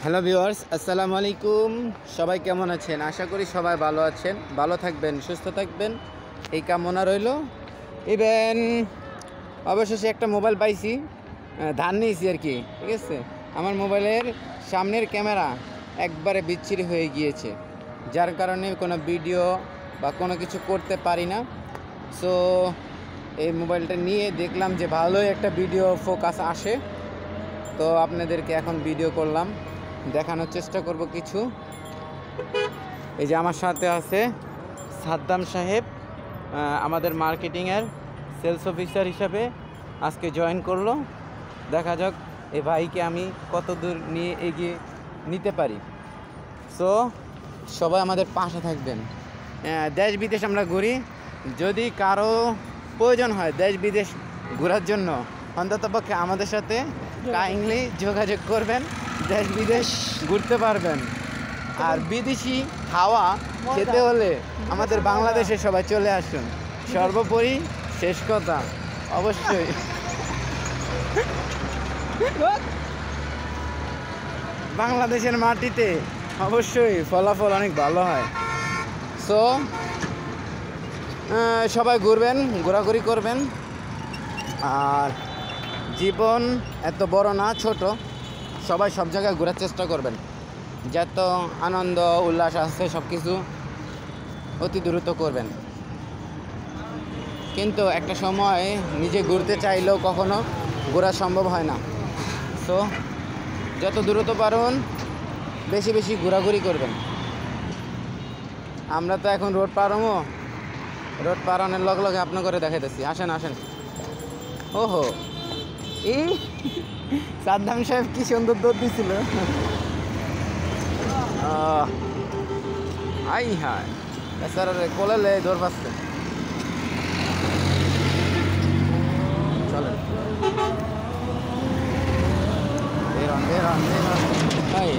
Hello viewers, আসসালামু আলাইকুম। সবাই কেমন আছেন? আশা করি সবাই ভালো আছেন, ভালো থাকবেন, সুস্থ থাকবেন, এই কামনা রইল। ইভেন অবশেষে একটা মোবাইল পাইছি, ধার নিয়েছি আর কি। ঠিক আছে, আমার মোবাইলের সামনের ক্যামেরা একবারে বিচ্ছিরি হয়ে গিয়েছে, যার কারণে কোনো ভিডিও বা কোনো কিছু করতে পারি না। সো এই মোবাইলটা নিয়ে দেখলাম যে ভালোই একটা ভিডিও ফোকাস আসে, তো আপনাদেরকে এখন ভিডিও করলাম, দেখানোর চেষ্টা করব কিছু। এই যে আমার সাথে আছে সাদ্দাম সাহেব, আমাদের মার্কেটিংয়ের সেলস অফিসার হিসাবে আজকে জয়েন করলো। দেখা যাক এই ভাইকে আমি কত দূর নিয়ে এগিয়ে নিতে পারি। সো সবাই আমাদের পাশে থাকবেন। দেশ বিদেশ আমরা ঘুরি, যদি কারো প্রয়োজন হয় দেশ বিদেশ ঘোরার জন্য অন্ততপক্ষে আমাদের সাথে কাইন্ডলি যোগাযোগ করবেন, দেশ বিদেশ ঘুরতে পারবেন। আর বিদেশি হাওয়া খেতে হলে আমাদের বাংলাদেশে সবাই চলে আসুন। সর্বোপরি শেষ কথা, অবশ্যই বাংলাদেশের মাটিতে অবশ্যই ফলাফল অনেক ভালো হয়। সো সবাই ঘুরবেন, ঘোরাঘুরি করবেন। আর জীবন এত বড় না, ছোট, সবাই সব জায়গায় ঘোরার চেষ্টা করবেন। যত আনন্দ উল্লাস আছে সব কিছু অতি দ্রুত করবেন, কিন্তু একটা সময় নিজে ঘুরতে চাইলেও কখনো ঘোরা সম্ভব হয় না। সো যত দ্রুত পারুন বেশি বেশি ঘোরাঘুরি করবেন। আমরা তো এখন রোড পারমো, রোড পারানোর লগে লগে আপনার করে দেখাইতেছি। আসেন আসেন। ওহো, এই সাদ্দাম সাহেব কি সুন্দর দৌড় দিছিল। আই হায়, স্যার কোলে দৌড় পাচ্ছে। চলেন বেরন বেরন বেরন। এই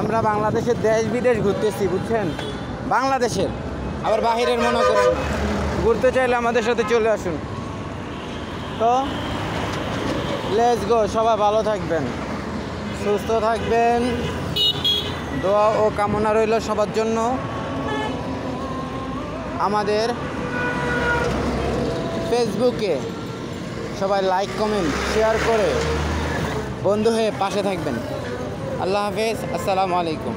আমরা বাংলাদেশের দেশ বিদেশ ঘুরতেছি, বুঝছেন? বাংলাদেশের, আবার বাহিরের মনে করেন না। ঘুরতে চাইলে আমাদের সাথে চলে আসুন। তো লেটস গো। সবাই ভালো থাকবেন, সুস্থ থাকবেন, দোয়া ও কামনা রইল সবার জন্য। আমাদের ফেসবুকে সবাই লাইক কমেন্ট শেয়ার করে বন্ধু হয়ে পাশে থাকবেন। আল্লাহ হাফেজ, আসসালামু আলাইকুম।